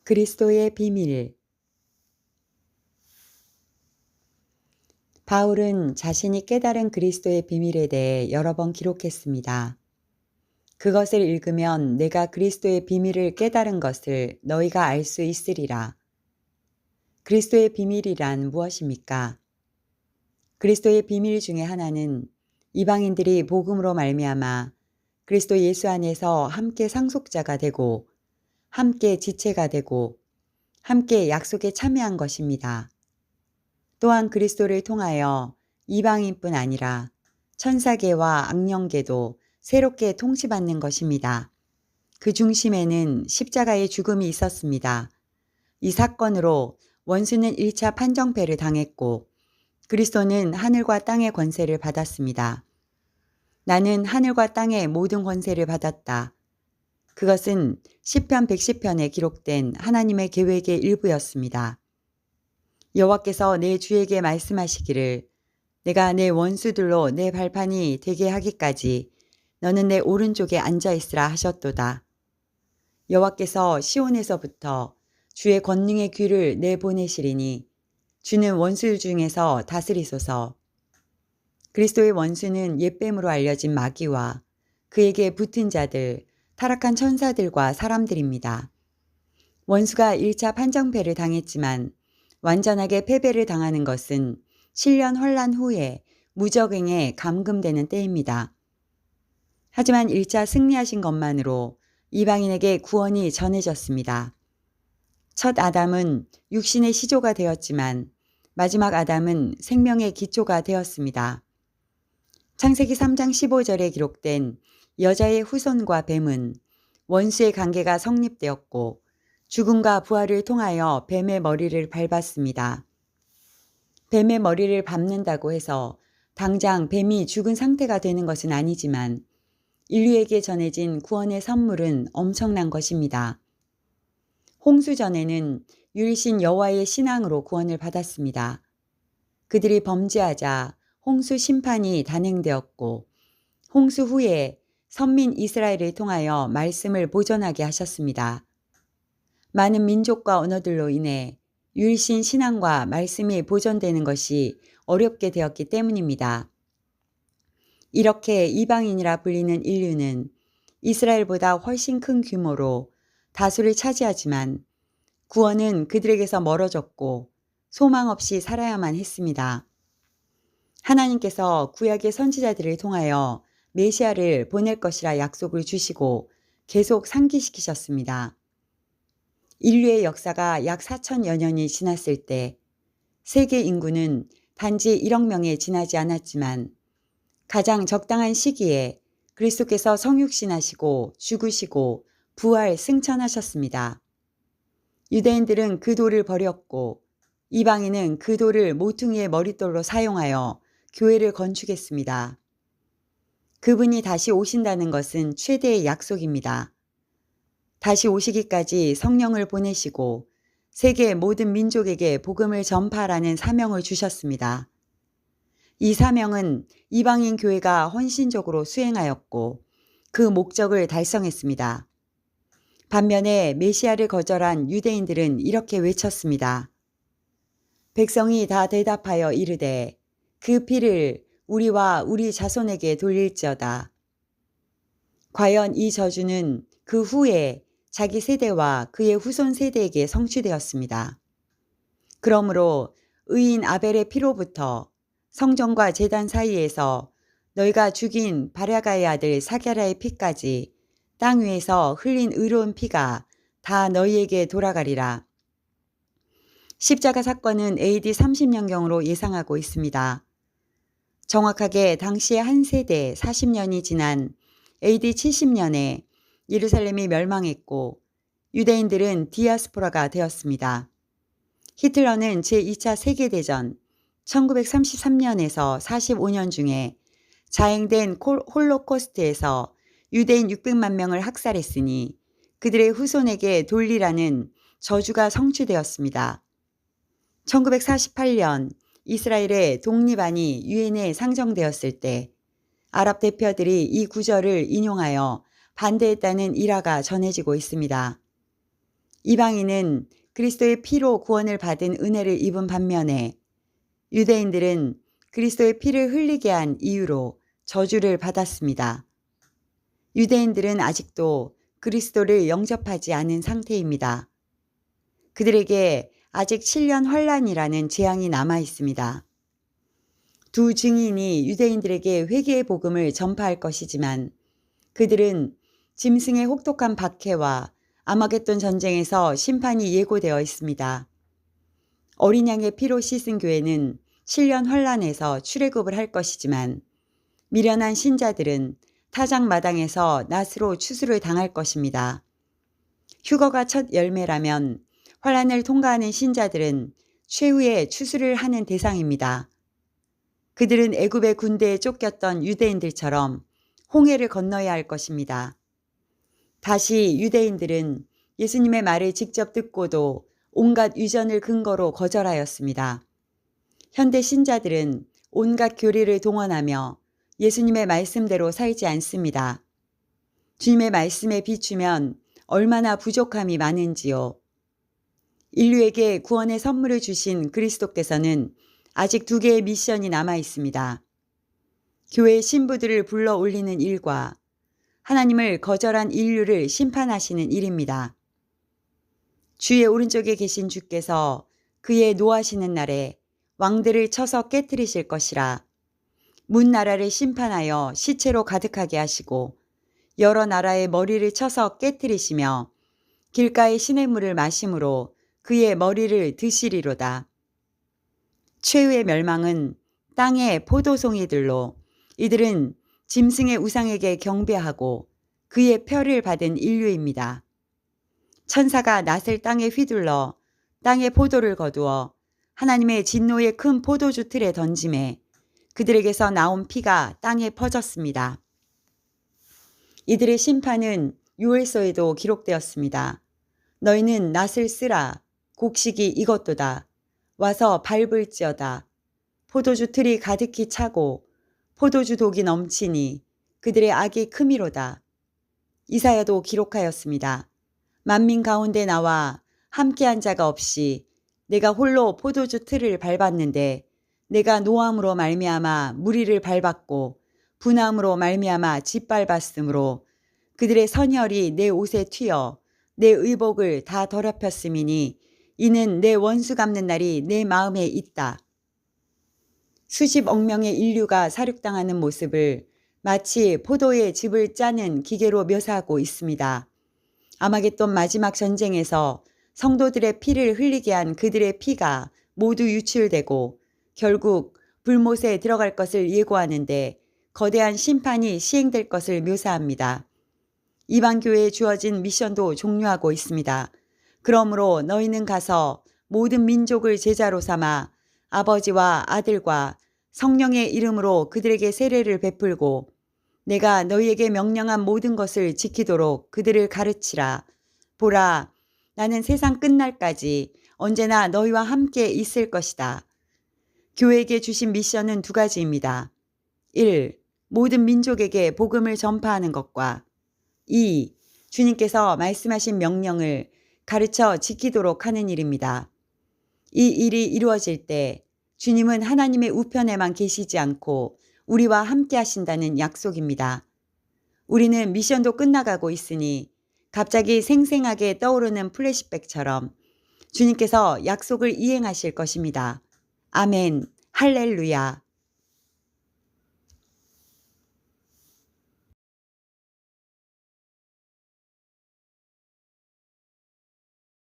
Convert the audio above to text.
그리스도의 비밀. 바울은 자신이 깨달은 그리스도의 비밀에 대해 여러 번 기록했습니다. 그것을 읽으면 내가 그리스도의 비밀을 깨달은 것을 너희가 알 수 있으리라. 그리스도의 비밀이란 무엇입니까? 그리스도의 비밀 중에 하나는 이방인들이 복음으로 말미암아 그리스도 예수 안에서 함께 상속자가 되고 함께 지체가 되고 함께 약속에 참여한 것입니다. 또한 그리스도를 통하여 이방인뿐 아니라 천사계와 악령계도 새롭게 통치받는 것입니다. 그 중심에는 십자가의 죽음이 있었습니다. 이 사건으로 원수는 1차 판정패를 당했고 그리스도는 하늘과 땅의 권세를 받았습니다. 나는 하늘과 땅의 모든 권세를 받았다. 그것은 시편 110편에 기록된 하나님의 계획의 일부였습니다. 여호와께서 내 주에게 말씀하시기를 내가 내 원수들로 내 발판이 되게 하기까지 너는 내 오른쪽에 앉아 있으라 하셨도다. 여호와께서 시온에서부터 주의 권능의 귀를 내보내시리니 주는 원수 중에서 다스리소서. 그리스도의 원수는 옛뱀으로 알려진 마귀와 그에게 붙은 자들, 타락한 천사들과 사람들입니다. 원수가 1차 판정패를 당했지만 완전하게 패배를 당하는 것은 7년 환란 후에 무적행에 감금되는 때입니다. 하지만 1차 승리하신 것만으로 이방인에게 구원이 전해졌습니다. 첫 아담은 육신의 시조가 되었지만 마지막 아담은 생명의 기초가 되었습니다. 창세기 3장 15절에 기록된 여자의 후손과 뱀은 원수의 관계가 성립되었고 죽음과 부활을 통하여 뱀의 머리를 밟았습니다. 뱀의 머리를 밟는다고 해서 당장 뱀이 죽은 상태가 되는 것은 아니지만 인류에게 전해진 구원의 선물은 엄청난 것입니다. 홍수전에는 유일신 여호와의 신앙으로 구원을 받았습니다. 그들이 범죄하자 홍수 심판이 단행되었고 홍수 후에 선민 이스라엘을 통하여 말씀을 보존하게 하셨습니다. 많은 민족과 언어들로 인해 유일신 신앙과 말씀이 보존되는 것이 어렵게 되었기 때문입니다. 이렇게 이방인이라 불리는 인류는 이스라엘보다 훨씬 큰 규모로 다수를 차지하지만 구원은 그들에게서 멀어졌고 소망 없이 살아야만 했습니다. 하나님께서 구약의 선지자들을 통하여 메시아를 보낼 것이라 약속을 주시고 계속 상기시키셨습니다. 인류의 역사가 약 4천여 년이 지났을 때 세계 인구는 단지 1억 명에 지나지 않았지만 가장 적당한 시기에 그리스도께서 성육신하시고 죽으시고 부활 승천하셨습니다. 유대인들은 그 돌을 버렸고 이방인은 그 돌을 모퉁이의 머릿돌로 사용하여 교회를 건축했습니다. 그분이 다시 오신다는 것은 최대의 약속입니다. 다시 오시기까지 성령을 보내시고 세계 모든 민족에게 복음을 전파하라는 사명을 주셨습니다. 이 사명은 이방인 교회가 헌신적으로 수행하였고 그 목적을 달성했습니다. 반면에 메시아를 거절한 유대인들은 이렇게 외쳤습니다. 백성이 다 대답하여 이르되 그 피를 우리와 우리 자손에게 돌릴지어다. 과연 이 저주는 그 후에 자기 세대와 그의 후손 세대에게 성취되었습니다. 그러므로 의인 아벨의 피로부터 성전과 제단 사이에서 너희가 죽인 바랴가의 아들 사게라의 피까지 땅 위에서 흘린 의로운 피가 다 너희에게 돌아가리라. 십자가 사건은 AD 30년경으로 예상하고 있습니다. 정확하게 당시의 한 세대 40년이 지난 AD 70년에 예루살렘이 멸망했고 유대인들은 디아스포라가 되었습니다. 히틀러는 제2차 세계대전 1933년에서 45년 중에 자행된 홀로코스트에서 유대인 600만 명을 학살했으니 그들의 후손에게 돌리라는 저주가 성취되었습니다. 1948년 이스라엘의 독립안이 유엔에 상정되었을 때 아랍 대표들이 이 구절을 인용하여 반대했다는 일화가 전해지고 있습니다. 이방인은 그리스도의 피로 구원을 받은 은혜를 입은 반면에 유대인들은 그리스도의 피를 흘리게 한 이유로 저주를 받았습니다. 유대인들은 아직도 그리스도를 영접하지 않은 상태입니다. 그들에게 아직 7년 환란이라는 재앙이 남아 있습니다. 두 증인이 유대인들에게 회개의 복음을 전파할 것이지만 그들은 짐승의 혹독한 박해와 아마겟돈 전쟁에서 심판이 예고되어 있습니다. 어린 양의 피로 씻은 교회는 7년 환란에서 출애굽을 할 것이지만 미련한 신자들은 타작 마당에서 낫으로 추수를 당할 것입니다. 휴거가 첫 열매라면 환란을 통과하는 신자들은 최후의 추수를 하는 대상입니다. 그들은 애굽의 군대에 쫓겼던 유대인들처럼 홍해를 건너야 할 것입니다. 다시 유대인들은 예수님의 말을 직접 듣고도 온갖 유전을 근거로 거절하였습니다. 현대 신자들은 온갖 교리를 동원하며 예수님의 말씀대로 살지 않습니다. 주님의 말씀에 비추면 얼마나 부족함이 많은지요. 인류에게 구원의 선물을 주신 그리스도께서는 아직 2개의 미션이 남아 있습니다. 교회 신부들을 불러 올리는 일과 하나님을 거절한 인류를 심판하시는 일입니다. 주의 오른쪽에 계신 주께서 그의 노하시는 날에 왕들을 쳐서 깨뜨리실 것이라. 문 나라를 심판하여 시체로 가득하게 하시고 여러 나라의 머리를 쳐서 깨뜨리시며 길가의 시냇물을 마심으로 그의 머리를 드시리로다. 최후의 멸망은 땅의 포도송이들로 이들은 짐승의 우상에게 경배하고 그의 표를 받은 인류입니다. 천사가 낫을 땅에 휘둘러 땅의 포도를 거두어 하나님의 진노의 큰 포도주 틀에 던짐에 그들에게서 나온 피가 땅에 퍼졌습니다. 이들의 심판은 요엘서에도 기록되었습니다. 너희는 낫을 쓰라. 곡식이 이것도다. 와서 밟을지어다. 포도주 틀이 가득히 차고 포도주 독이 넘치니 그들의 악이 크미로다. 이사야도 기록하였습니다. 만민 가운데 나와 함께한 자가 없이 내가 홀로 포도주 틀을 밟았는데 내가 노함으로 말미암아 무리를 밟았고 분함으로 말미암아 짓밟았으므로 그들의 선혈이 내 옷에 튀어 내 의복을 다 더럽혔음이니 이는 내 원수 갚는 날이 내 마음에 있다. 수십억 명의 인류가 사륙당하는 모습을 마치 포도의 즙을 짜는 기계로 묘사하고 있습니다. 아마겟돈 마지막 전쟁에서 성도들의 피를 흘리게 한 그들의 피가 모두 유출되고 결국 불못에 들어갈 것을 예고하는데 거대한 심판이 시행될 것을 묘사합니다. 이방 교회에 주어진 미션도 종료하고 있습니다. 그러므로 너희는 가서 모든 민족을 제자로 삼아 아버지와 아들과 성령의 이름으로 그들에게 세례를 베풀고 내가 너희에게 명령한 모든 것을 지키도록 그들을 가르치라. 보라, 나는 세상 끝날까지 언제나 너희와 함께 있을 것이다. 교회에게 주신 미션은 2가지입니다. 1. 모든 민족에게 복음을 전파하는 것과 2. 주님께서 말씀하신 명령을 가르쳐 지키도록 하는 일입니다. 이 일이 이루어질 때 주님은 하나님의 우편에만 계시지 않고 우리와 함께 하신다는 약속입니다. 우리는 미션도 끝나가고 있으니 갑자기 생생하게 떠오르는 플래시백처럼 주님께서 약속을 이행하실 것입니다. 아멘, 할렐루야.